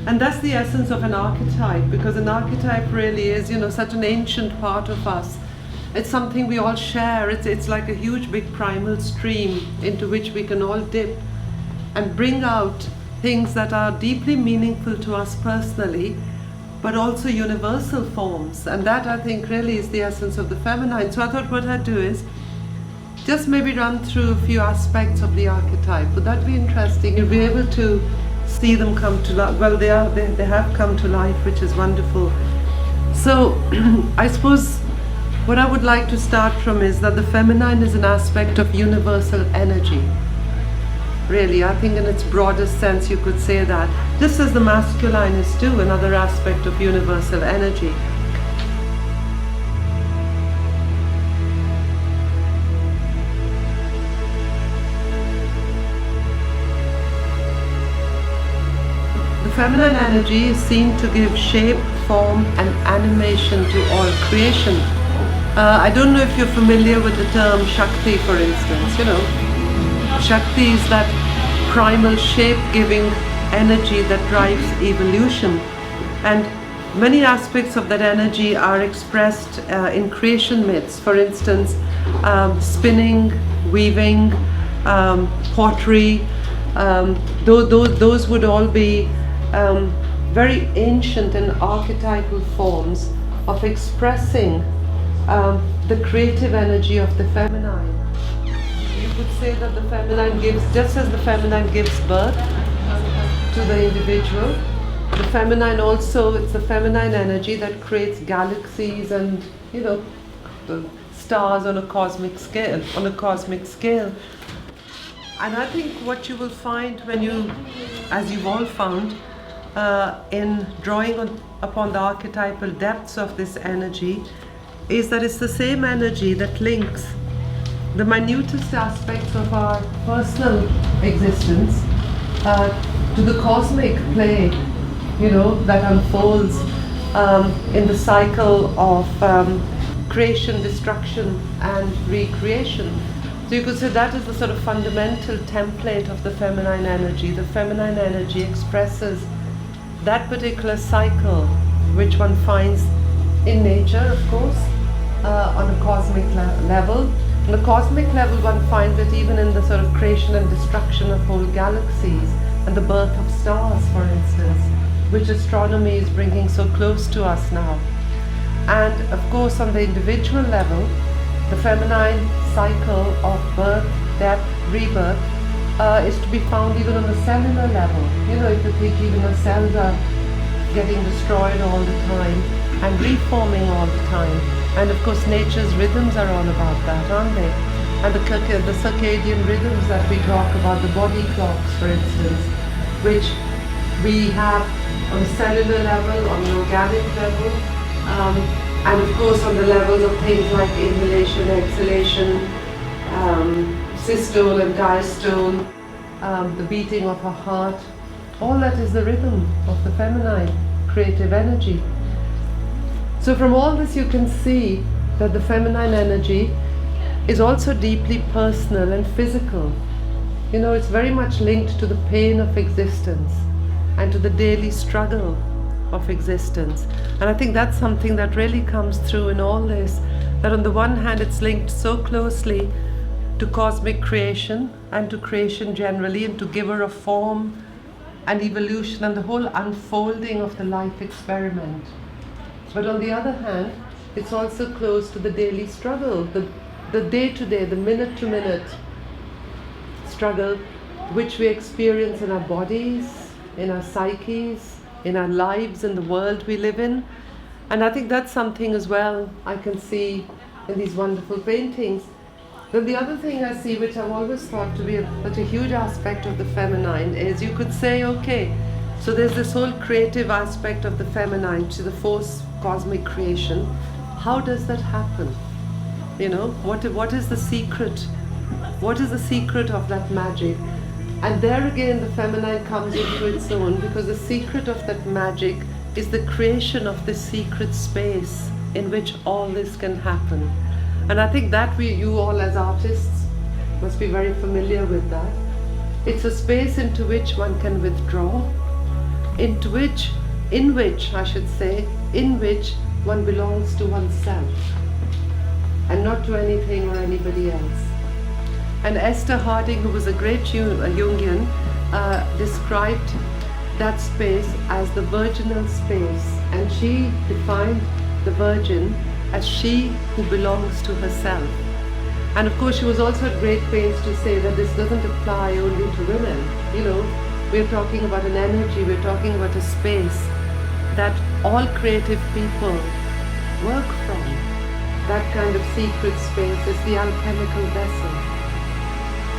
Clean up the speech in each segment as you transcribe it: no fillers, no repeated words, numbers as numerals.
And that's the essence of an archetype, because an archetype really is, such an ancient part of us. It's something we all share. It's like a huge big primal stream into which we can all dip and bring out things that are deeply meaningful to us personally, but also universal forms. And that, I think, really is the essence of the feminine. So I thought what I'd do is just maybe run through a few aspects of the archetype. Would that be interesting? You'll be able to see them come to life. Well, they have come to life, which is wonderful. So I suppose what I would like to start from is that the feminine is an aspect of universal energy. Really, I think in its broadest sense you could say that, just as the masculine is too another aspect of universal energy. The feminine energy is seen to give shape, form and animation to all creation. I don't know if you're familiar with the term Shakti, for instance. Shakti is that primal shape-giving energy that drives evolution. And many aspects of that energy are expressed in creation myths. For instance, spinning, weaving, pottery, those would all be very ancient and archetypal forms of expressing the creative energy of the feminine. You could say that the feminine gives, just as the feminine gives birth to the individual, the feminine also, it's the feminine energy that creates galaxies and, the stars on a cosmic scale, And I think what you will find when you, as you've all found, in drawing upon the archetypal depths of this energy, is that it's the same energy that links the minutest aspects of our personal existence to the cosmic play, that unfolds in the cycle of creation, destruction and recreation. So you could say that is the sort of fundamental template of the feminine energy. The feminine energy expresses that particular cycle which one finds in nature, of course, on a cosmic level. On the cosmic level, one finds it even in the sort of creation and destruction of whole galaxies and the birth of stars, for instance, which astronomy is bringing so close to us now. And of course, on the individual level, the feminine cycle of birth, death, rebirth is to be found even on the cellular level. If you think even the cells are getting destroyed all the time and reforming all the time. And of course nature's rhythms are all about that, aren't they? And the circadian rhythms that we talk about, the body clocks, for instance, which we have on the cellular level, on the organic level, and of course on the levels of things like inhalation, exhalation, systole and diastole, the beating of our heart. All that is the rhythm of the feminine creative energy. So from all this you can see that the feminine energy is also deeply personal and physical. It's very much linked to the pain of existence and to the daily struggle of existence. And I think that's something that really comes through in all this, that on the one hand it's linked so closely to cosmic creation and to creation generally, and to giver of form and evolution and the whole unfolding of the life experiment. But on the other hand, it's also close to the daily struggle, the day-to-day, the minute-to-minute struggle which we experience in our bodies, in our psyches, in our lives, in the world we live in. And I think that's something as well I can see in these wonderful paintings. Then the other thing I see, which I've always thought to be such a huge aspect of the feminine, is you could say, okay, so there's this whole creative aspect of the feminine, to the force cosmic creation. How does that happen? What is the secret? What is the secret of that magic? And there again the feminine comes into its own, because the secret of that magic is the creation of this secret space in which all this can happen. And I think that you all as artists must be very familiar with that. It's a space into which one can withdraw, in which one belongs to oneself and not to anything or anybody else. And Esther Harding, who was a great Jungian, described that space as the virginal space, and she defined the virgin as she who belongs to herself. And of course she was also at great pains to say that this doesn't apply only to women. You know, we're talking about an energy, we're talking about a space that all creative people work from. That kind of secret space is the alchemical vessel.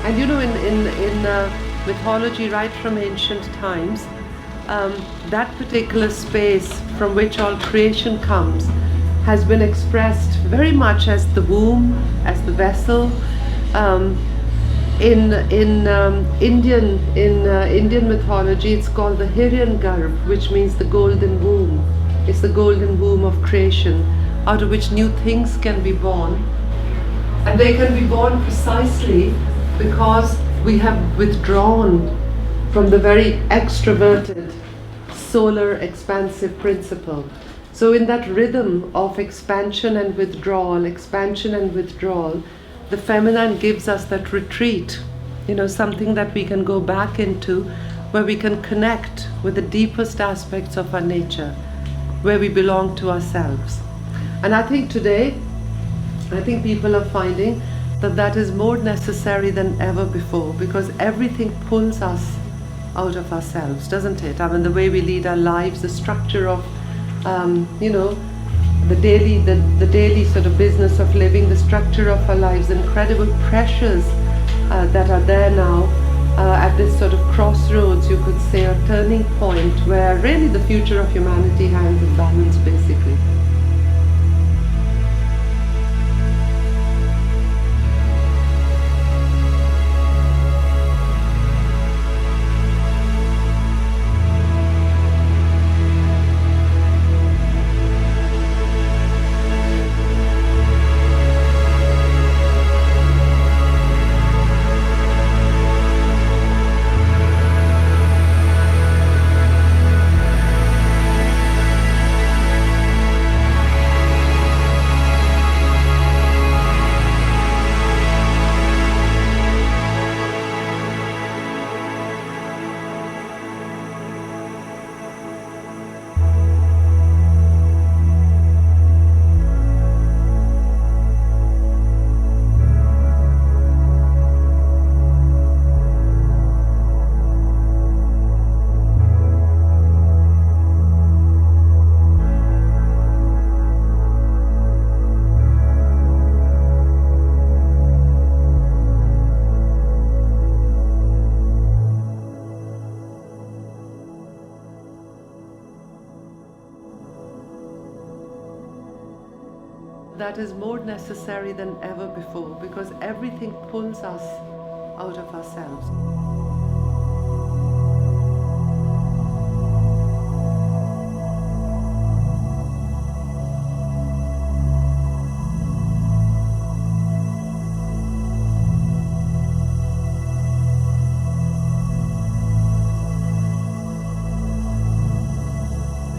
And you know, in mythology right from ancient times, that particular space from which all creation comes has been expressed very much as the womb, as the vessel. In Indian mythology, it's called the Hiranyagarbh, which means the golden womb. It's the golden womb of creation, out of which new things can be born. And they can be born precisely because we have withdrawn from the very extroverted, solar, expansive principle. So in that rhythm of expansion and withdrawal, the feminine gives us that retreat, you know, something that we can go back into, where we can connect with the deepest aspects of our nature, where we belong to ourselves. And I think today, people are finding that that is more necessary than ever before, because everything pulls us out of ourselves, doesn't it? I mean, the way we lead our lives, the structure of, you know, the daily sort of business of living, the structure of our lives, the incredible pressures that are there now at this sort of crossroads, you could say, a turning point where really the future of humanity hangs in balance, basically. That is more necessary than ever before, because everything pulls us out of ourselves.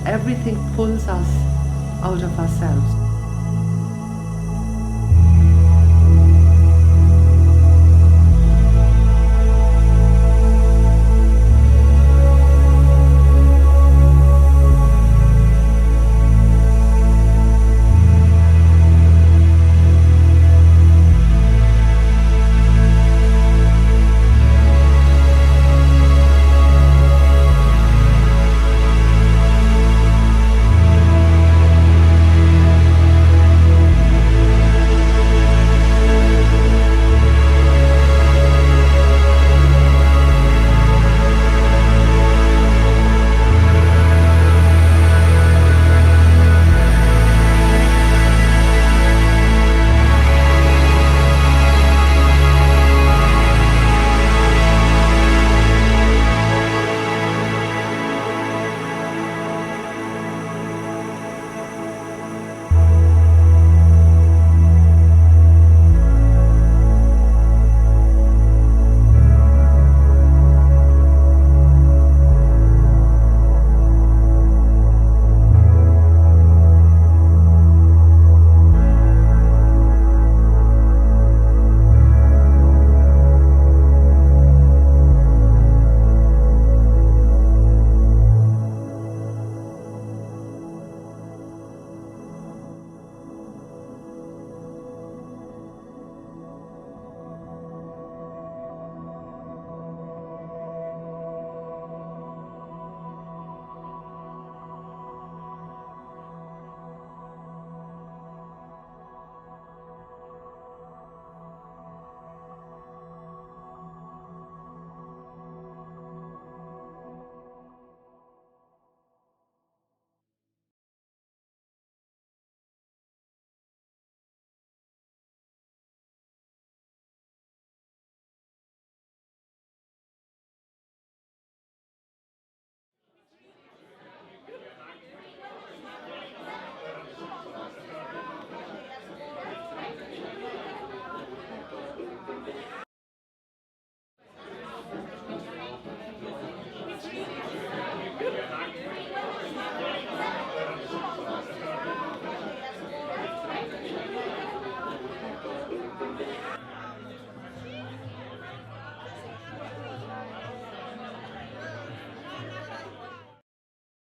Everything pulls us out of ourselves.